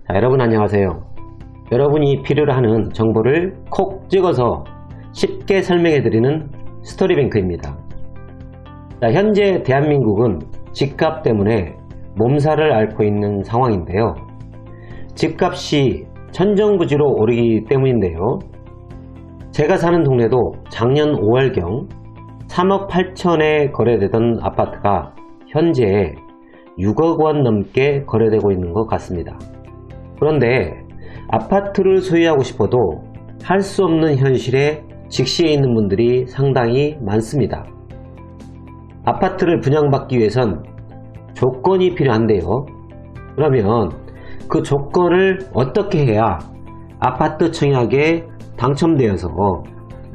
자, 여러분 안녕하세요. 여러분이 필요로 하는 정보를 콕 찍어서 쉽게 설명해 드리는 스토리뱅크입니다. 자, 현재 대한민국은 집값 때문에 몸살을 앓고 있는 상황인데요. 집값이 천정부지로 오르기 때문인데요. 제가 사는 동네도 작년 5월경 3억 8천에 거래되던 아파트가 현재 6억 원 넘게 거래되고 있는 것 같습니다. 그런데 아파트를 소유하고 싶어도 할 수 없는 현실에 직시해 있는 분들이 상당히 많습니다. 아파트를 분양받기 위해선 조건이 필요한데요. 그러면 그 조건을 어떻게 해야 아파트 청약에 당첨되어서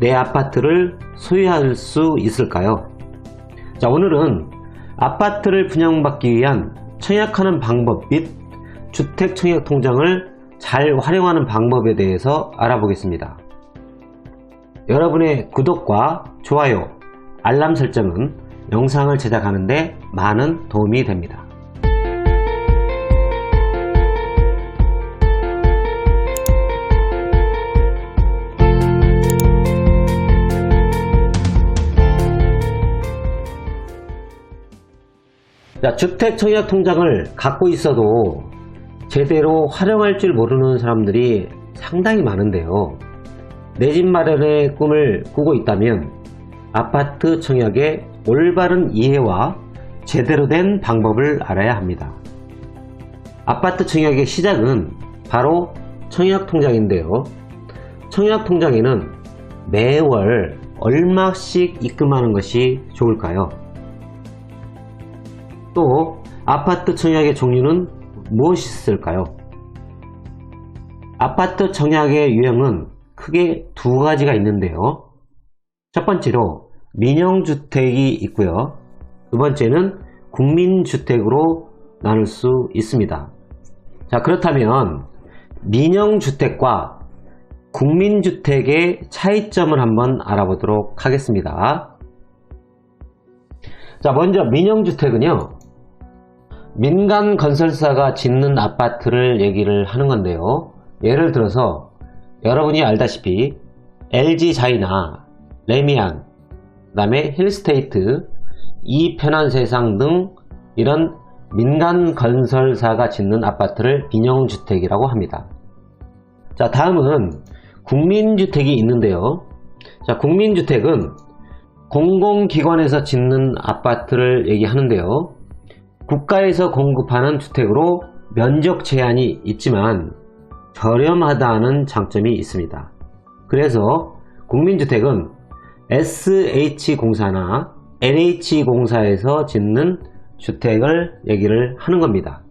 내 아파트를 소유할 수 있을까요? 자, 오늘은 아파트를 분양받기 위한 청약하는 방법 및 주택청약통장을 잘 활용하는 방법에 대해서 알아보겠습니다. 여러분의 구독과 좋아요, 알람 설정은 영상을 제작하는 데 많은 도움이 됩니다. 자, 주택청약통장을 갖고 있어도 제대로 활용할 줄 모르는 사람들이 상당히 많은데요. 내 집 마련의 꿈을 꾸고 있다면 아파트 청약의 올바른 이해와 제대로 된 방법을 알아야 합니다. 아파트 청약의 시작은 바로 청약통장인데요. 청약통장에는 매월 얼마씩 입금하는 것이 좋을까요? 또 아파트 청약의 종류는 무엇이 있을까요? 아파트 청약의 유형은 크게 두 가지가 있는데요. 첫 번째로 민영주택이 있고요. 두 번째는 국민주택으로 나눌 수 있습니다. 자, 그렇다면 민영주택과 국민주택의 차이점을 한번 알아보도록 하겠습니다. 자, 먼저 민영주택은요, 민간 건설사가 짓는 아파트를 얘기를 하는 건데요. 예를 들어서 여러분이 알다시피 LG자이나 레미안, 그 다음에 힐스테이트, 이편한세상 등 이런 민간 건설사가 짓는 아파트를 민영주택이라고 합니다. 자, 다음은 국민주택이 있는데요. 자, 국민주택은 공공기관에서 짓는 아파트를 얘기하는데요. 국가에서 공급하는 주택으로 면적 제한이 있지만 저렴하다는 장점이 있습니다. 그래서 국민주택은 SH공사나 NH공사에서 짓는 주택을 얘기를 하는 겁니다.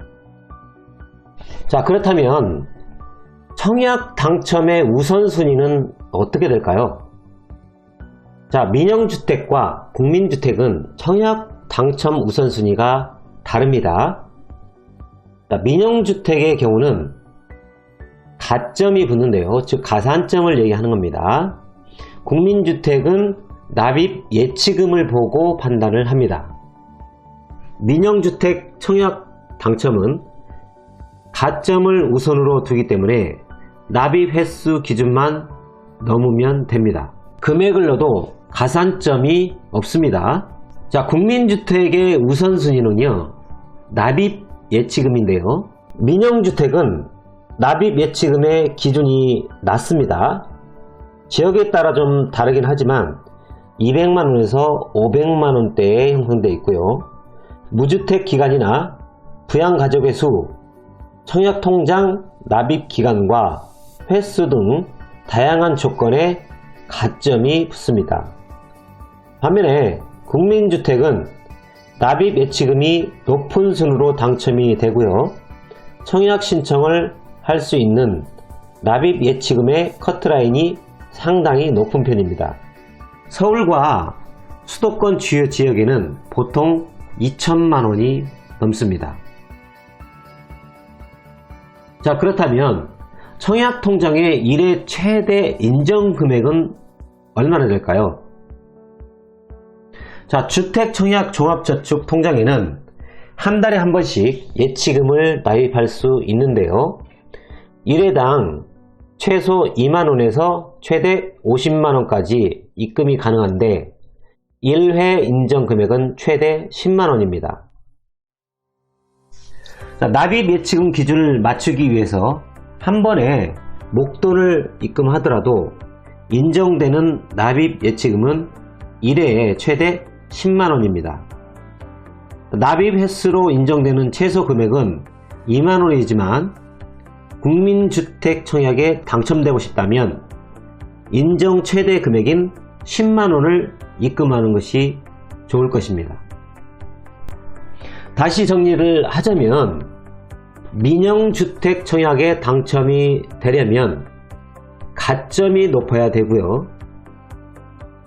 자, 그렇다면 청약 당첨의 우선순위는 어떻게 될까요? 자, 민영주택과 국민주택은 청약 당첨 우선순위가 다릅니다. 자, 민영주택의 경우는 가점이 붙는데요. 즉 가산점을 얘기하는 겁니다. 국민주택은 납입 예치금을 보고 판단을 합니다. 민영주택 청약 당첨은 가점을 우선으로 두기 때문에 납입 횟수 기준만 넘으면 됩니다. 금액을 넣어도 가산점이 없습니다. 자, 국민주택의 우선순위는요, 납입 예치금인데요. 민영주택은 납입 예치금의 기준이 낮습니다. 지역에 따라 좀 다르긴 하지만 200만원에서 500만원대에 형성되어 있고요. 무주택 기간이나 부양가족의 수, 청약통장 납입 기간과 횟수 등 다양한 조건에 가점이 붙습니다. 반면에 국민주택은 납입 예치금이 높은 순으로 당첨이 되고요. 청약 신청을 할 수 있는 납입 예치금의 커트라인이 상당히 높은 편입니다. 서울과 수도권 주요 지역에는 보통 2천만원이 넘습니다. 자, 그렇다면 청약통장의 1회 최대 인정금액은 얼마나 될까요? 자, 주택청약종합저축통장에는 한 달에 한 번씩 예치금을 납입할 수 있는데요. 1회당 최소 2만원에서 최대 50만원까지 입금이 가능한데 1회 인정 금액은 최대 10만원입니다. 납입 예치금 기준을 맞추기 위해서 한 번에 목돈을 입금하더라도 인정되는 납입 예치금은 1회에 최대 10만원입니다. 납입 횟수로 인정되는 최소 금액은 2만원이지만 국민주택 청약에 당첨되고 싶다면 인정 최대 금액인 10만원을 입금하는 것이 좋을 것입니다. 다시 정리를 하자면 민영주택 청약에 당첨이 되려면 가점이 높아야 되고요.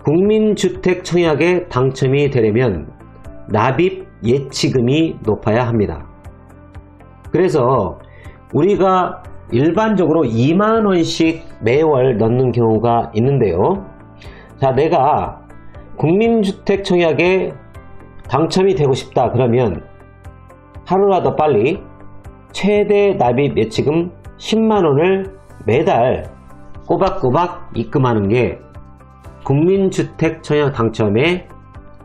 국민주택 청약에 당첨이 되려면 납입 예치금이 높아야 합니다. 그래서 우리가 일반적으로 2만원씩 매월 넣는 경우가 있는데요. 자, 내가 국민주택 청약에 당첨이 되고 싶다 그러면 하루라도 빨리 최대 납입 예치금 10만원을 매달 꼬박꼬박 입금하는 게 국민주택 청약 당첨에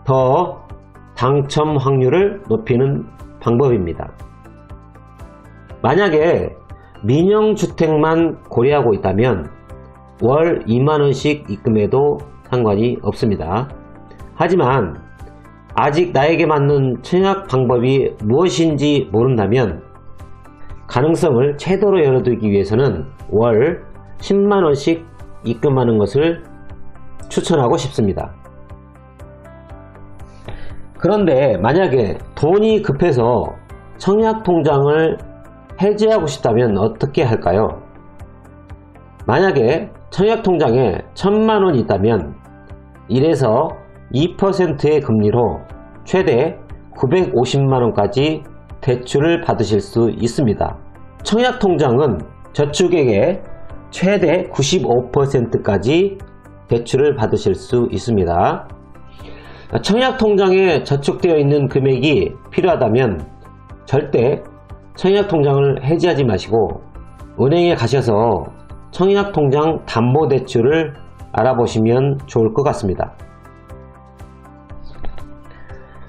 더 당첨 확률을 높이는 방법입니다. 만약에 민영주택만 고려하고 있다면 월 2만원씩 입금해도 상관이 없습니다. 하지만 아직 나에게 맞는 청약 방법이 무엇인지 모른다면 가능성을 최대로 열어두기 위해서는 월 10만원씩 입금하는 것을 추천하고 싶습니다. 그런데 만약에 돈이 급해서 청약통장을 해지하고 싶다면 어떻게 할까요? 만약에 청약통장에 1000만원이 있다면 1에서 2%의 금리로 최대 950만원까지 대출을 받으실 수 있습니다. 청약통장은 저축액의 최대 95%까지 대출을 받으실 수 있습니다. 청약통장에 저축되어 있는 금액이 필요하다면 절대 청약통장을 해지하지 마시고 은행에 가셔서 청약통장 담보대출을 알아보시면 좋을 것 같습니다.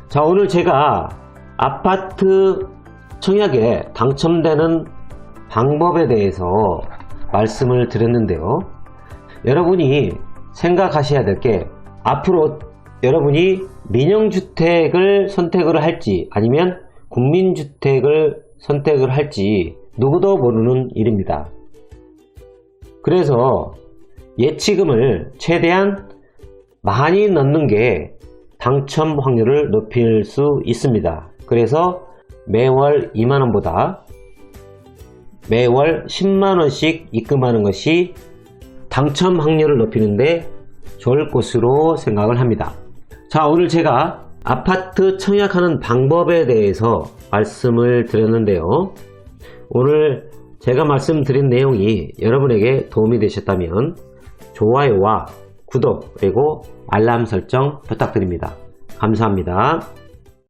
자, 오늘 제가 아파트 청약에 당첨되는 방법에 대해서 말씀을 드렸는데요. 여러분이 생각하셔야 될 게 앞으로 여러분이 민영주택을 선택을 할지 아니면 국민주택을 선택을 할지 누구도 모르는 일입니다. 그래서 예치금을 최대한 많이 넣는 게 당첨 확률을 높일 수 있습니다. 그래서 매월 2만원보다 매월 10만원씩 입금하는 것이 당첨 확률을 높이는데 좋을 것으로 생각을 합니다. 자, 오늘 제가 아파트 청약하는 방법에 대해서 말씀을 드렸는데요. 오늘 제가 말씀드린 내용이 여러분에게 도움이 되셨다면 좋아요와 구독 그리고 알람 설정 부탁드립니다. 감사합니다.